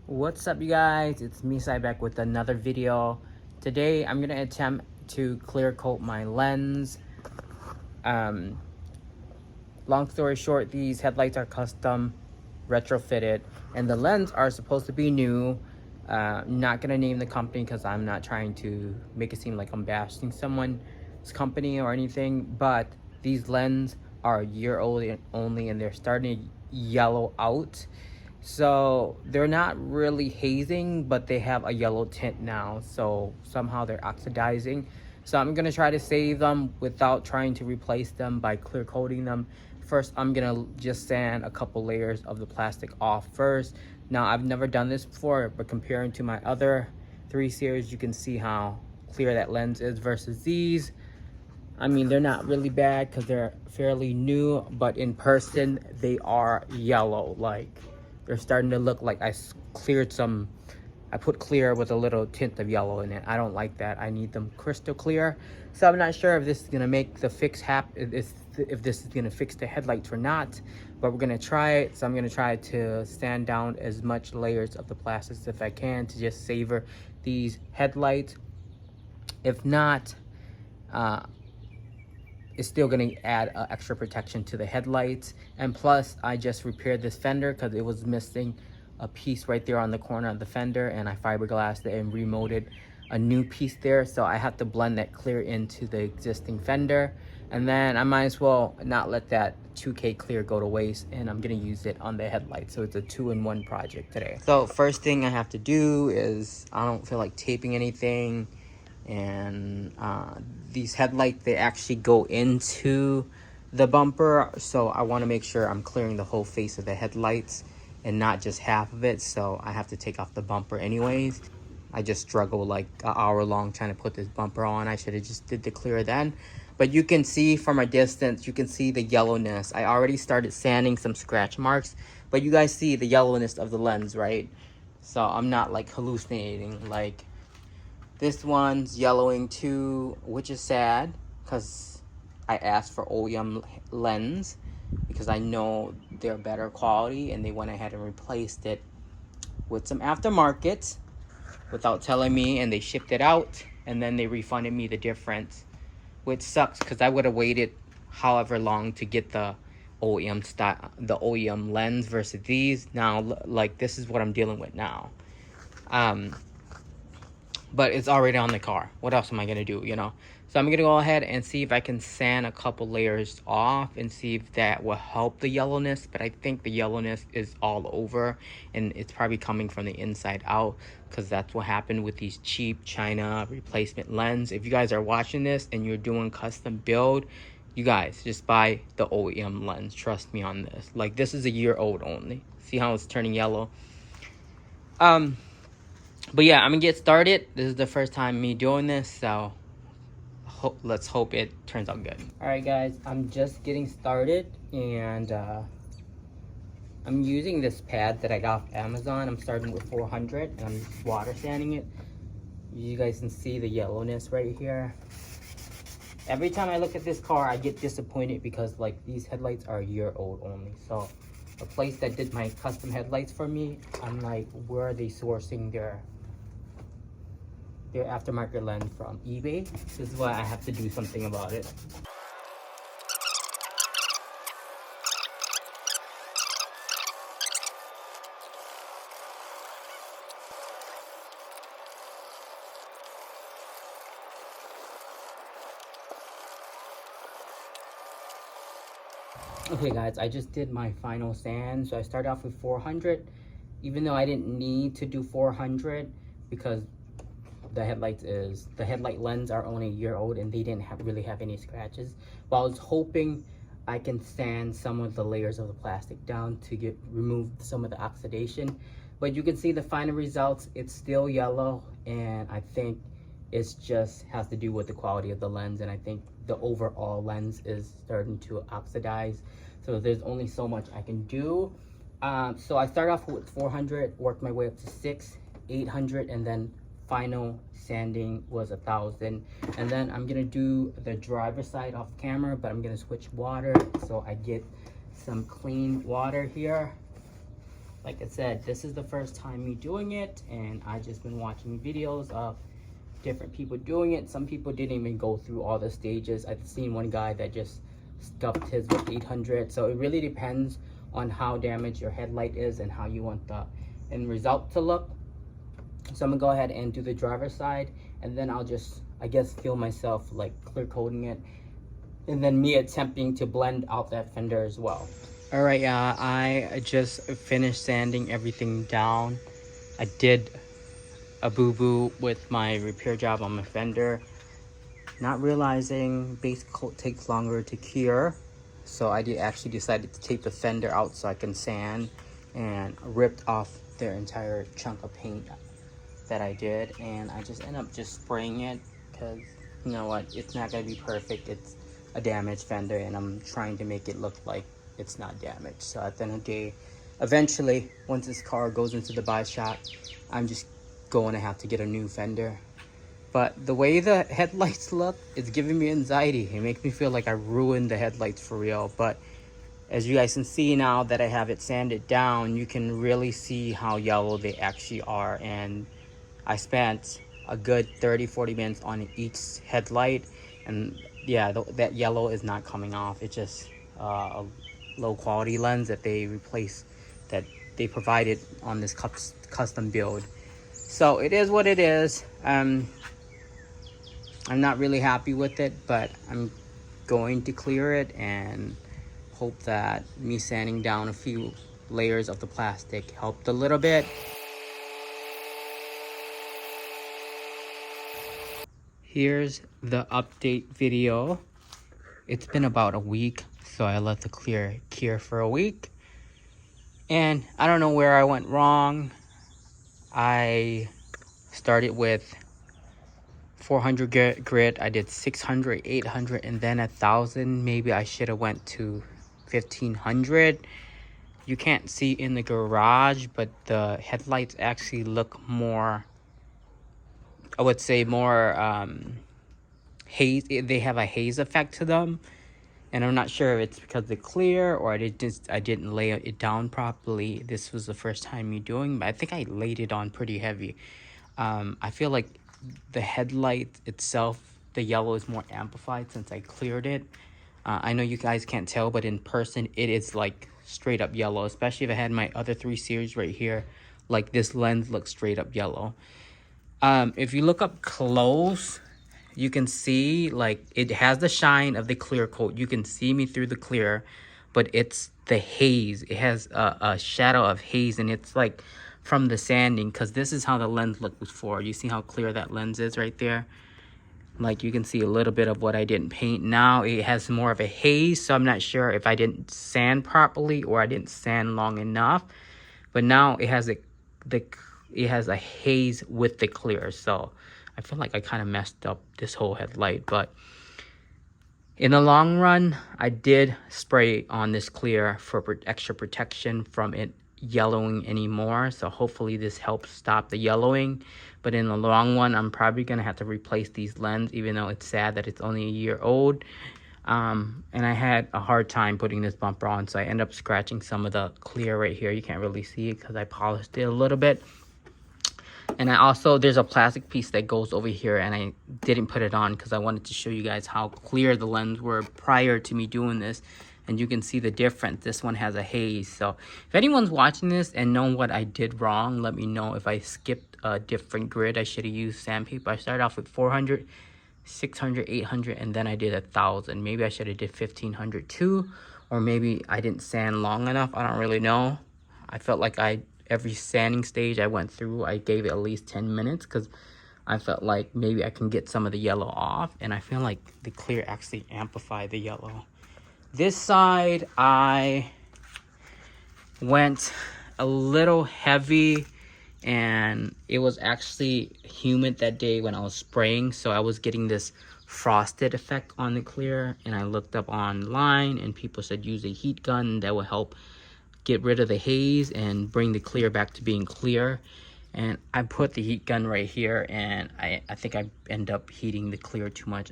What's up, you guys? It's me, Sai, back with another video. Today I'm gonna attempt to clear coat my lens. Long story short, these headlights are custom retrofitted and the lens are supposed to be new. Not gonna name the company because I'm not trying to make it seem like I'm bashing someone's company or anything, but these lenses are a year old only and they're starting to yellow out. So they're not really hazing, but they have a yellow tint now, so somehow they're oxidizing. So I'm gonna try to save them without trying to replace them by clear coating them. First, I'm gonna just sand a couple layers of the plastic off first. Now, I've never done this before, but comparing to my other 3 series, you can see how clear that lens is versus these. I mean, they're not really bad because they're fairly new, but in person they are yellow. Like, they're starting to look like I put clear with a little tint of yellow in it. I don't like that. I need them crystal clear. So I'm not sure if this is gonna make the fix happen, if this is gonna fix the headlights or not, but we're gonna try it. So I'm gonna try to sand down as much layers of the plastics if I can to just savor these headlights. If not, it's still going to add extra protection to the headlights. And plus, I just repaired this fender because it was missing a piece right there on the corner of the fender, and I fiberglassed it and remolded a new piece there. So I have to blend that clear into the existing fender, and then I might as well not let that 2K clear go to waste, and I'm going to use it on the headlight. So it's a 2-in-1 project today. So first thing I have to do is, I don't feel like taping anything, and these headlights, they actually go into the bumper, so I want to make sure I'm clearing the whole face of the headlights and not just half of it. So I have to take off the bumper anyways. I just struggled like an hour long trying to put this bumper on. I should have just did the clear then, but you can see from a distance, you can see the yellowness. I already started sanding some scratch marks, but you guys see the yellowness of the lens, right? So I'm not like hallucinating. Like, this one's yellowing too, which is sad because I asked for OEM lens because I know they're better quality, and they went ahead and replaced it with some aftermarket without telling me, and they shipped it out, and then they refunded me the difference, which sucks because I would have waited however long to get the OEM style, the OEM lens versus these. Now, like, this is what I'm dealing with now. But it's already on the car. What else am I gonna do, you know? So I'm gonna go ahead and see if I can sand a couple layers off and see if that will help the yellowness. But I think the yellowness is all over, and it's probably coming from the inside out, because that's what happened with these cheap China replacement lens. If you guys are watching this and you're doing custom build, you guys just buy the OEM lens. Trust me on this. Like, this is a year old only. See how it's turning yellow? But yeah, I'm gonna get started. This is the first time me doing this, so let's hope it turns out good. All right, guys, I'm just getting started, and I'm using this pad that I got off Amazon. I'm starting with 400, and I'm just water sanding it. You guys can see the yellowness right here. Every time I look at this car, I get disappointed because, like, these headlights are a year old only. So the place that did my custom headlights for me, I'm like, where are they sourcing their aftermarket lens from? eBay? This is why I have to do something about it. Okay guys, I just did my final sand. So I started off with 400, even though I didn't need to do 400 because the headlight lens are only a year old and they didn't really have any scratches. But I was hoping I can sand some of the layers of the plastic down to remove some of the oxidation. But you can see the final results. It's still yellow, and I think it's just has to do with the quality of the lens, and I think the overall lens is starting to oxidize. So there's only so much I can do. So I started off with 400, worked my way up to 600, 800, and then final sanding was 1,000. And then I'm gonna do the driver's side off camera, but I'm gonna switch water so I get some clean water here. like I said, this is the first time me doing it, and I just been watching videos of different people doing it. Some people didn't even go through all the stages. I've seen one guy that just stuffed his with 800. So it really depends on how damaged your headlight is and how you want the end result to look. So I'm gonna go ahead and do the driver's side, and then I'll just, I guess, feel myself like clear coating it, and then me attempting to blend out that fender as well. All right, I just finished sanding everything down. I did a boo-boo with my repair job on my fender, not realizing base coat takes longer to cure. So I actually decided to take the fender out so I can sand, and ripped off their entire chunk of paint that I did, and I just end up just spraying it because, you know what, it's not gonna be perfect. It's a damaged fender, and I'm trying to make it look like it's not damaged. So at the end of the day, eventually, once this car goes into the buy shop, I'm just going to have to get a new fender. But the way the headlights look, it's giving me anxiety. It makes me feel like I ruined the headlights for real. But as you guys can see now that I have it sanded down, you can really see how yellow they actually are. And I spent a good 30-40 minutes on each headlight, and yeah, that yellow is not coming off. It's just a low quality lens that they replaced, that they provided on this custom build. So it is what it is. I'm not really happy with it, but I'm going to clear it and hope that me sanding down a few layers of the plastic helped a little bit. Here's the update video. It's been about a week, so I let the clear cure for a week. And I don't know where I went wrong. I started with 400 grit. I did 600, 800, and then 1,000. Maybe I should have went to 1,500. You can't see in the garage, but the headlights actually look more, I would say more haze. They have a haze effect to them, and I'm not sure if it's because they're clear or I didn't lay it down properly. This was the first time me doing, but I think I laid it on pretty heavy. I feel like the headlight itself, the yellow is more amplified since I cleared it. I know you guys can't tell, but in person it is like straight up yellow, especially if I had my other 3 series right here. Like this lens looks straight up yellow. If you look up close, you can see like it has the shine of the clear coat. You can see me through the clear, but it's the haze. It has a shadow of haze, and it's like from the sanding, because this is how the lens looked before. You see how clear that lens is right there? Like you can see a little bit of what I didn't paint. Now it has more of a haze, so I'm not sure if I didn't sand properly or I didn't sand long enough. But now it has it has a haze with the clear, so I feel like I kind of messed up this whole headlight. But in the long run, I did spray on this clear for extra protection from it yellowing anymore. So hopefully this helps stop the yellowing. But in the long run, I'm probably going to have to replace these lenses, even though it's sad that it's only a year old. And I had a hard time putting this bumper on, so I end up scratching some of the clear right here. You can't really see it because I polished it a little bit. And I also, there's a plastic piece that goes over here, and I didn't put it on because I wanted to show you guys how clear the lens were prior to me doing this. And you can see the difference. This one has a haze. So if anyone's watching this and know what I did wrong, let me know. If I skipped a different grid, I should have used sandpaper. I started off with 400, 600, 800, and then I did 1,000. Maybe I should have did 1,500 too, or maybe I didn't sand long enough. I don't really know. I felt like every sanding stage I went through, I gave it at least 10 minutes because I felt like maybe I can get some of the yellow off, and I feel like the clear actually amplified the yellow. This side, I went a little heavy, and it was actually humid that day when I was spraying, so I was getting this frosted effect on the clear. And I looked up online, and people said use a heat gun that will help get rid of the haze and bring the clear back to being clear. And I put the heat gun right here, and I think I end up heating the clear too much,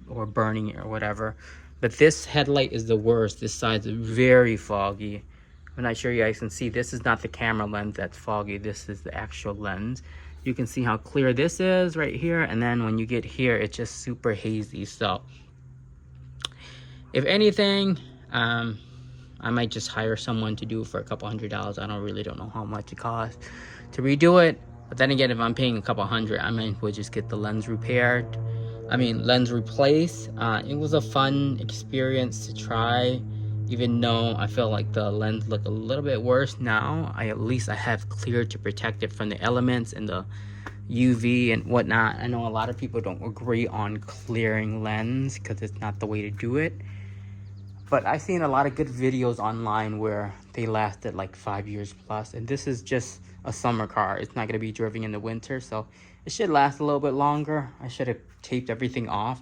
or burning it or whatever. But this headlight is the worst. This side's very foggy. I'm not sure you guys can see. This is not the camera lens that's foggy. This is the actual lens. You can see how clear this is right here. And then when you get here, it's just super hazy. So if anything, I might just hire someone to do it for a couple $100s. I don't know how much it costs to redo it. But then again, if I'm paying a couple $100, I might as well just get the lens repaired. Lens replaced. It was a fun experience to try, even though I feel like the lens looked a little bit worse now. At least I have clear to protect it from the elements and the UV and whatnot. I know a lot of people don't agree on clearing lens because it's not the way to do it. But I've seen a lot of good videos online where they lasted like 5 years plus. And this is just a summer car. It's not going to be driven in the winter. So it should last a little bit longer. I should have taped everything off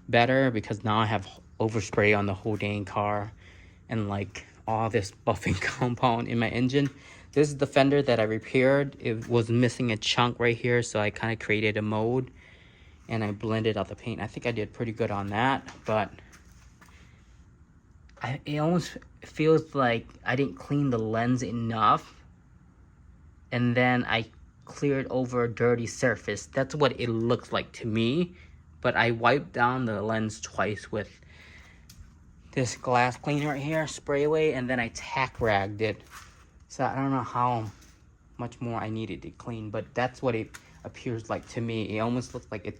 better because now I have overspray on the whole dang car. And like all this buffing compound in my engine. This is the fender that I repaired. It was missing a chunk right here. So I kind of created a mold. And I blended out the paint. I think I did pretty good on that. But it almost feels like I didn't clean the lens enough, and then I cleared over a dirty surface. That's what it looks like to me, but I wiped down the lens twice with this glass cleaner right here, spray away, and then I tack ragged it. So I don't know how much more I needed to clean, but that's what it appears like to me. It almost looks like it's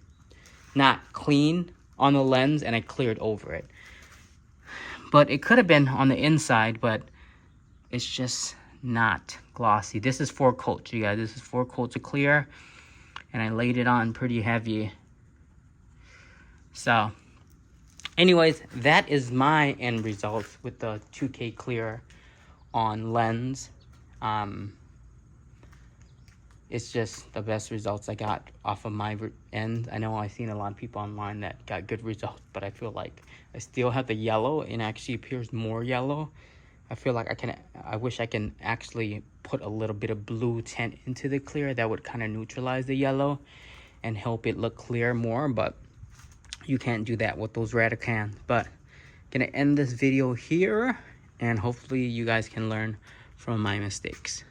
not clean on the lens, and I cleared over it. But it could have been on the inside, but it's just not glossy. This is 4 coats, you guys. This is 4 coats of clear, and I laid it on pretty heavy. So, anyways, that is my end results with the 2K clear on lens. It's just the best results I got off of my end. I know I've seen a lot of people online that got good results, but I feel like I still have the yellow, and actually appears more yellow. I feel like I wish I can actually put a little bit of blue tint into the clear. That would kind of neutralize the yellow and help it look clear more, but you can't do that with those Radicans. But gonna end this video here, and hopefully you guys can learn from my mistakes.